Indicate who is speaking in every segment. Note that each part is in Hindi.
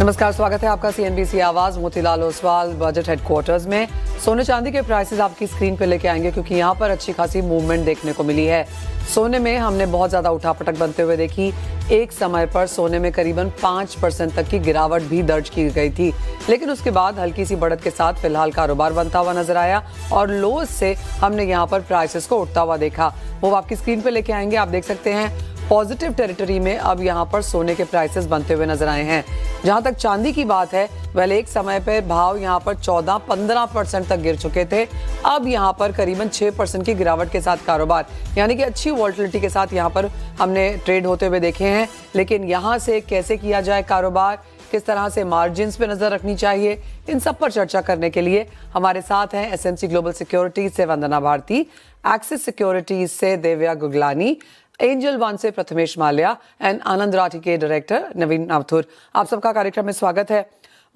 Speaker 1: नमस्कार, स्वागत है आपका सीएनबीसी आवाज मोतीलाल ओसवाल बजट हेडक्वार्टर्स में। सोने चांदी के प्राइसेस आपकी स्क्रीन पे लेके आएंगे क्योंकि यहाँ पर अच्छी खासी मूवमेंट देखने को मिली है। सोने में हमने बहुत ज्यादा उठापटक बनते हुए देखी। एक समय पर सोने में करीबन 5% तक की गिरावट भी दर्ज की गई थी, लेकिन उसके बाद हल्की सी बढ़त के साथ फिलहाल कारोबार बनता हुआ नजर आया और लोज से हमने यहाँ पर प्राइसेस को उठता हुआ देखा। वो आपकी स्क्रीन पे लेके आएंगे। आप देख सकते हैं पॉजिटिव टेरिटरी में अब यहाँ पर सोने के प्राइसेस बनते हुए नजर आए हैं। जहां तक चांदी की बात है, वह एक समय पर भाव यहाँ पर 14-15% तक गिर चुके थे। अब यहाँ पर करीबन 6% की गिरावट के साथ कारोबार, यानी कि अच्छी वॉल्टिलिटी के साथ यहाँ पर हमने ट्रेड होते हुए देखे हैं। लेकिन यहाँ से कैसे किया जाए कारोबार, किस तरह से मार्जिन्स पे नजर रखनी चाहिए, इन सब पर चर्चा करने के लिए हमारे साथ हैं एसएमसी ग्लोबल सिक्योरिटीज से वंदना भारती, एक्सिस सिक्योरिटीज से देव्या गुगलानी, एंजल वन से प्रथमेश माल्या एंड आनंद राठी के डायरेक्टर नवीन नावथुर। आप सबका कार्यक्रम में स्वागत है।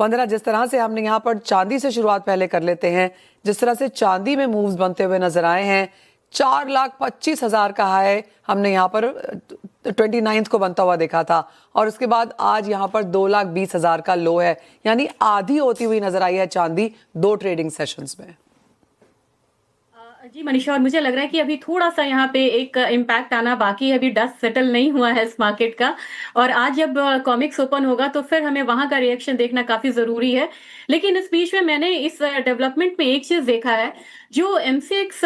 Speaker 1: वंदना, जिस तरह से हमने यहाँ पर चांदी से शुरुआत पहले कर लेते हैं, जिस तरह से चांदी में मूव्स बनते हुए नजर आए हैं, 4,25,000 का हाई हमने यहाँ पर 29 को बनता हुआ देखा था और उसके बाद आज यहाँ पर 2,20,000 का लो है, यानी आधी होती हुई नजर आई है चांदी 2 ट्रेडिंग सेशंस में।
Speaker 2: जी मनीषा, और मुझे लग रहा है कि अभी थोड़ा सा यहाँ पे एक इम्पैक्ट आना बाकी है, अभी डस्ट सेटल नहीं हुआ है इस मार्केट का। और आज जब कॉमिक्स ओपन होगा तो फिर हमें वहां का रिएक्शन देखना काफी जरूरी है। लेकिन इस बीच में मैंने इस डेवलपमेंट में एक चीज देखा है, जो एमसीएक्स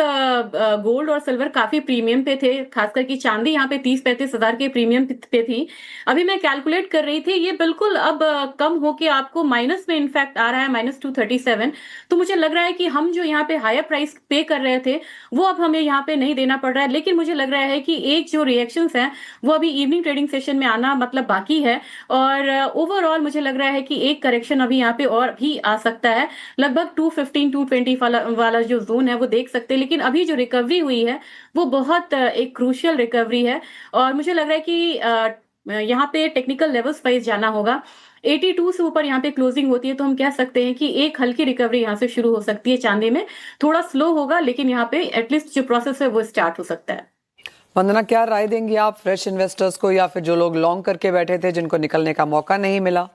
Speaker 2: गोल्ड और सिल्वर काफी प्रीमियम पे थे, खासकर कि चांदी यहाँ पे 30-35 हजार के प्रीमियम पे थी। अभी मैं कैलकुलेट कर रही थी, ये बिल्कुल अब कम होके आपको माइनस में इनफैक्ट आ रहा है, -237। तो मुझे लग रहा है कि हम जो यहाँ पे हायर प्राइस पे कर रहे थे वो अब हमें यहाँ पे नहीं देना पड़ रहा है। लेकिन मुझे लग रहा है कि एक जो रिएक्शंस हैं वो अभी इवनिंग ट्रेडिंग सेशन में आना मतलब बाकी है। और ओवरऑल मुझे लग रहा है कि एक करेक्शन अभी यहाँ पे और भी आ सकता है, लगभग 215-220 वाला जो जोन है वो देख सकते हैं। लेकिन अभी जो रिकवरी हुई है वो बहुत एक क्रूशियल रिकवरी है और मुझे लग रहा है कि यहाँ पे टेक्निकल लेवल्स वाइज जाना होगा। 82 से ऊपर यहाँ पे क्लोजिंग होती है तो हम कह सकते हैं कि एक हल्की रिकवरी यहाँ से शुरू हो सकती है। चांदी में थोड़ा स्लो होगा, लेकिन यहाँ पे एटलीस्ट जो प्रोसेस है वो स्टार्ट हो सकता है।
Speaker 1: वंदना, क्या राय देंगी आप फ्रेश इन्वेस्टर्स को या फिर जो लोग लॉन्ग करके बैठे थे जिनको निकलने का मौका नहीं मिला?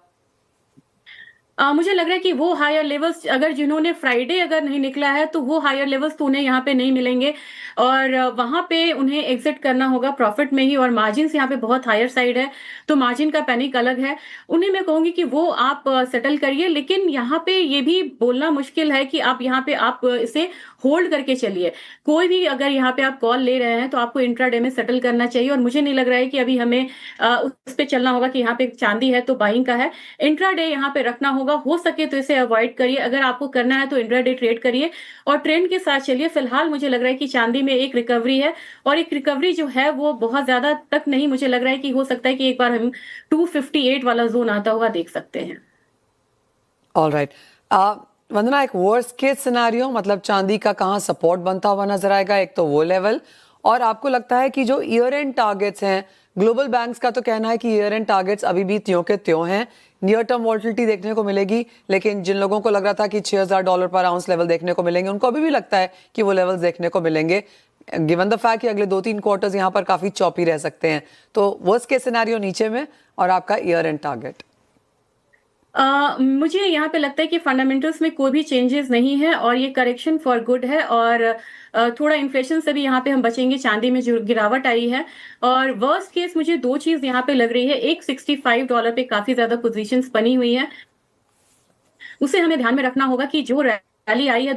Speaker 2: मुझे लग रहा है कि वो हायर लेवल्स अगर जिन्होंने फ्राइडे अगर नहीं निकला है तो वो हायर लेवल्स तो उन्हें यहाँ पे नहीं मिलेंगे और वहां पे उन्हें एग्जिट करना होगा प्रॉफिट में ही। और मार्जिन यहाँ पे बहुत हायर साइड है तो मार्जिन का पैनिक अलग है, उन्हें मैं कहूंगी कि वो आप सेटल करिए। लेकिन यहाँ पे ये भी बोलना मुश्किल है कि आप यहाँ पे आप इसे होल्ड करके चलिए। कोई भी अगर यहाँ पे आप कॉल ले रहे हैं तो आपको इंट्राडे में सेटल करना चाहिए और मुझे नहीं लग रहा है कि अभी हमें उस पे चलना होगा कि यहाँ पे चांदी है तो बाइंग का है। इंट्राडे यहाँ पे रखना होगा, हो सके तो इसे अवॉइड करिए। अगर आपको करना है तो इंट्राडे ट्रेड करिए और ट्रेंड के साथ चलिए। फिलहाल मुझे लग रहा है कि चांदी में एक रिकवरी है और एक रिकवरी जो है वो बहुत ज्यादा तक नहीं, मुझे लग रहा है कि हो सकता है कि एक बार हम 258 वाला जोन आता हुआ देख सकते हैं।
Speaker 1: ऑलराइट, वंदना, एक वर्स्ट केस सिनेरियो मतलब चांदी का कहां सपोर्ट बनता हुआ नजर आएगा? एक तो वो लेवल, और आपको लगता है कि जो ईयर एंड टारगेट्स हैं, ग्लोबल बैंक्स का तो कहना है कि ईयर एंड टारगेट्स अभी भी त्यों के त्यों हैं, नियर टर्म वॉल्टिलिटी देखने को मिलेगी। लेकिन जिन लोगों को लग रहा था कि $6,000 पर आउंस लेवल देखने को मिलेंगे, उनको अभी भी लगता है कि वो लेवल्स देखने को मिलेंगे, गिवन द फैक्ट कि अगले 2-3 क्वार्टर्स यहाँ पर काफी चौपी रह सकते हैं। तो वर्स्ट केस सिनेरियो नीचे में और आपका ईयर एंड टारगेट।
Speaker 2: मुझे यहाँ पे लगता है कि फंडामेंटल्स में कोई भी चेंजेस नहीं है और ये करेक्शन फॉर गुड है और थोड़ा इन्फ्लेशन से भी यहाँ पे हम बचेंगे। चांदी में जो गिरावट आई है और वर्स्ट केस मुझे 2 चीज यहाँ पे लग रही है। एक $65 पे काफी ज्यादा पोजीशंस बनी हुई है, उसे हमें ध्यान में रखना होगा कि जो रैली आई है,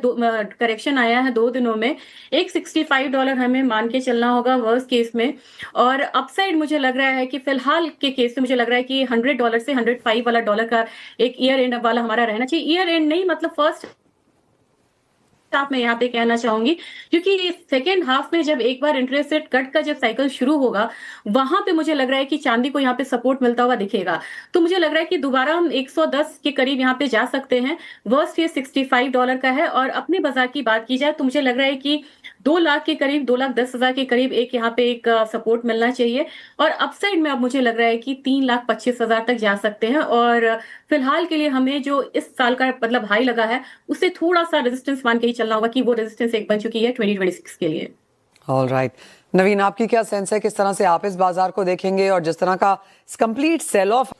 Speaker 2: करेक्शन आया है 2 दिनों में, एक $65 हमें मान के चलना होगा वर्स्ट केस में। और अपसाइड मुझे लग रहा है कि फिलहाल के केस में मुझे लग रहा है कि $100 से 105 वाला डॉलर का एक ईयर एंड वाला हमारा रहना चाहिए। ईयर एंड नहीं, मतलब फर्स्ट हाफ में यहाँ पे कहना चाहूंगी, क्योंकि सेकेंड हाफ में जब एक बार इंटरेस्ट रेट कट का जब साइकिल शुरू होगा वहां पे मुझे लग रहा है कि चांदी को यहाँ पे सपोर्ट मिलता हुआ दिखेगा। तो मुझे लग रहा है कि दोबारा हम 110 के करीब यहाँ पे जा सकते हैं। वर्स्ट ये $65 का है और अपने बाजार की बात की जाए तो मुझे लग रहा है कि 2 लाख के करीब, 2,10,000 के करीब एक यहाँ पे एक सपोर्ट मिलना चाहिए। और अपसाइड में अब मुझे लग रहा है कि 3,25,000 तक जा सकते हैं। और फिलहाल के लिए हमें जो इस साल का मतलब हाई लगा है उससे थोड़ा सा रेजिस्टेंस मान के ही चलना होगा कि वो रेजिस्टेंस एक बन चुकी है 2026 के लिए।
Speaker 1: ऑलराइट, नवीन, आपकी क्या सेंस है, किस तरह से आप इस बाजार को देखेंगे और जिस तरह का कंप्लीट सेल ऑफ?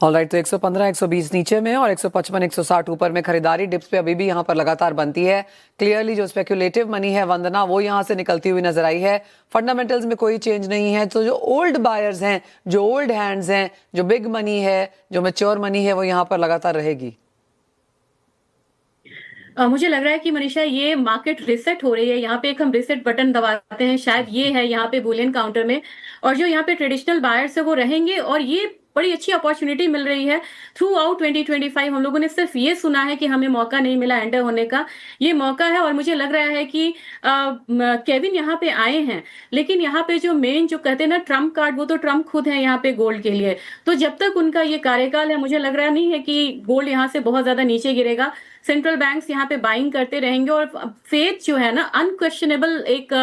Speaker 1: ऑलराइट, तो 115 120 नीचे में और 155 160 ऊपर में खरीदारी। डिप्स पे अभी भी यहाँ पर लगातार बनती है। क्लियरली जो स्पेक्युलेटिव मनी है वंदना, वो यहाँ से निकलती हुई नजर आई है। फंडामेंटल्स में कोई चेंज नहीं है। तो जो ओल्ड बायर्स हैं, जो ओल्ड हैंड्स हैं, जो बिग मनी है, जो मैच्योर मनी है, वो यहाँ पर लगातार रहेगी।
Speaker 2: मुझे लग रहा है कि मनीषा ये मार्केट रिसेट हो रही है। यहाँ पे एक हम रिसेट बटन दबाते हैं, शायद ये है यहाँ पे बुलियन काउंटर में, और जो यहाँ पे ट्रेडिशनल बायर्स है वो रहेंगे, और ये बड़ी अच्छी अपॉर्चुनिटी मिल रही है। थ्रू आउट 2025 हम लोगों ने सिर्फ ये सुना है कि हमें मौका नहीं मिला एंटर होने का, ये मौका है। और मुझे लग रहा है कि केविन यहाँ पे आए हैं, लेकिन यहाँ पे जो मेन जो कहते हैं ना ट्रम्प कार्ड, वो तो ट्रम्प खुद है यहाँ पे गोल्ड के लिए। तो जब तक उनका ये कार्यकाल है, मुझे लग रहा नहीं है कि गोल्ड यहाँ से बहुत ज्यादा नीचे गिरेगा। सेंट्रल बैंक्स यहाँ पे बाइंग करते रहेंगे, और फेथ जो है ना, अनक्वेश्चनेबल एक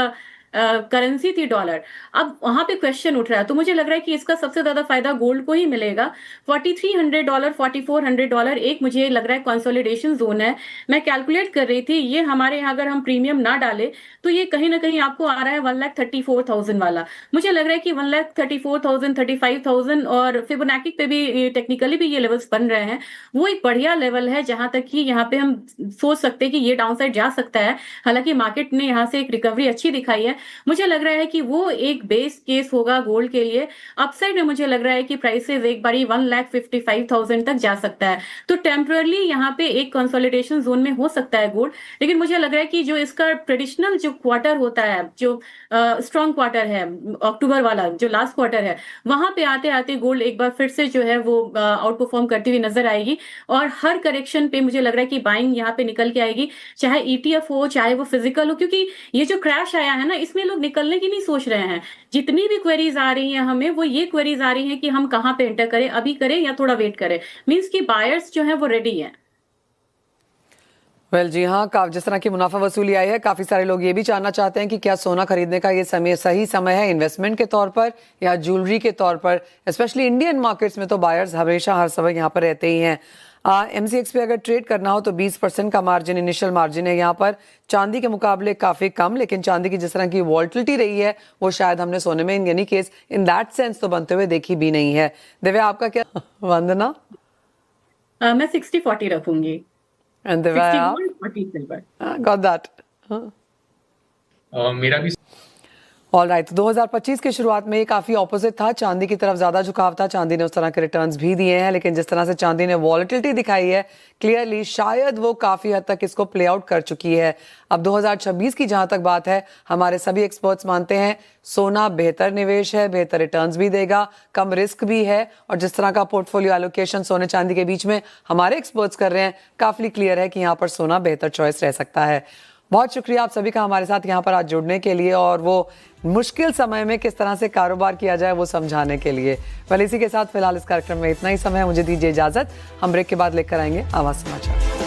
Speaker 2: करेंसी थी डॉलर, अब वहां पे क्वेश्चन उठ रहा है। तो मुझे लग रहा है कि इसका सबसे ज्यादा फायदा गोल्ड को ही मिलेगा। $4300 $4400 एक मुझे लग रहा है कंसोलिडेशन जोन है। मैं कैलकुलेट कर रही थी, ये हमारे यहाँ अगर हम प्रीमियम ना डाले तो ये कहीं ना कहीं आपको आ रहा है 1,34,000 वाला। मुझे लग रहा है कि 1,34,000 35,000 और फिबोनाची पे भी टेक्निकली भी ये लेवल्स बन रहे हैं। वो एक बढ़िया लेवल है जहां तक कि यहाँ पे हम सोच सकते हैं कि ये डाउनसाइड जा सकता है। हालांकि मार्केट ने यहाँ से एक रिकवरी अच्छी दिखाई है। मुझे लग रहा है कि वो एक बेस केस होगा गोल्ड के लिए। अपसाइड में मुझे लग रहा है कि प्राइसेस एक बारी 1,55,000 तक जा सकता है। तो टेम्परली यहाँ पे एक कंसोलिडेशन जोन में हो सकता है गोल्ड। लेकिन मुझे लग रहा है कि जो इसका ट्रेडिशनल जो क्वार्टर होता है, जो स्ट्रॉन्ग क्वार्टर है अक्टूबर वाला, जो लास्ट क्वार्टर है, वहां पे आते आते गोल्ड एक बार फिर से जो है वो आउट परफॉर्म करती हुई नजर आएगी। और हर करेक्शन पे मुझे लग रहा है कि बाइंग यहाँ पे निकल के आएगी, चाहे ETF हो, चाहे वो फिजिकल हो। क्योंकि ये जो क्रैश आया है ना, इसमें लोग निकलने की नहीं सोच रहे हैं। जितनी भी क्वेरीज आ रही हैं हमें, वो ये क्वेरीज आ रही हैं कि हम कहाँ पे एंटर करें, अभी करें या थोड़ा वेट करें। मींस कि बायर्स जो है वो रेडी हैं।
Speaker 1: वेल जी हाँ, जिस तरह की मुनाफा वसूली आई है, काफी सारे लोग ये भी जानना चाहते हैं कि क्या सोना खरीदने का ये समय सही समय है इन्वेस्टमेंट के तौर पर या ज्वेलरी के तौर पर। स्पेशली इंडियन मार्केट्स में तो बायर्स हमेशा हर समय यहाँ पर रहते ही हैं। MCX पे अगर ट्रेड करना हो तो 20% का मार्जिन, इनिशियल मार्जिन है यहाँ पर। चांदी के मुकाबले काफी कम, लेकिन चांदी की जिस तरह की वॉल्टिलिटी रही है वो शायद हमने सोने में in any case in that sense तो बनते हुए देखी भी नहीं है। दिव्या, आपका क्या? वंदना?
Speaker 2: मैं 60-40 रखूंगी।
Speaker 1: And Divya,
Speaker 2: 60 gold 40 silver.
Speaker 1: Got that.
Speaker 3: मेरा भी
Speaker 1: ऑलराइट, 2025 की शुरुआत में ये काफी ऑपोजिट था, चांदी की तरफ ज्यादा झुकाव था। चांदी ने उस तरह के रिटर्न्स भी दिए हैं, लेकिन जिस तरह से चांदी ने वॉलेटिलिटी दिखाई है, क्लियरली शायद वो काफी हद तक इसको प्ले आउट कर चुकी है। अब 2026 की जहां तक बात है, हमारे सभी एक्सपर्ट्स मानते हैं सोना बेहतर निवेश है, बेहतर रिटर्न्स भी देगा, कम रिस्क भी है। और जिस तरह का पोर्टफोलियो एलोकेशन सोने चांदी के बीच में हमारे एक्सपर्ट्स कर रहे हैं, काफी क्लियर है कि यहाँ पर सोना बेहतर चॉइस रह सकता है। बहुत शुक्रिया आप सभी का हमारे साथ यहाँ पर आज जुड़ने के लिए और वो मुश्किल समय में किस तरह से कारोबार किया जाए वो समझाने के लिए। इसी के साथ फिलहाल इस कार्यक्रम में इतना ही समय है, मुझे दीजिए इजाजत। हम ब्रेक के बाद लेकर आएंगे आवाज समाचार।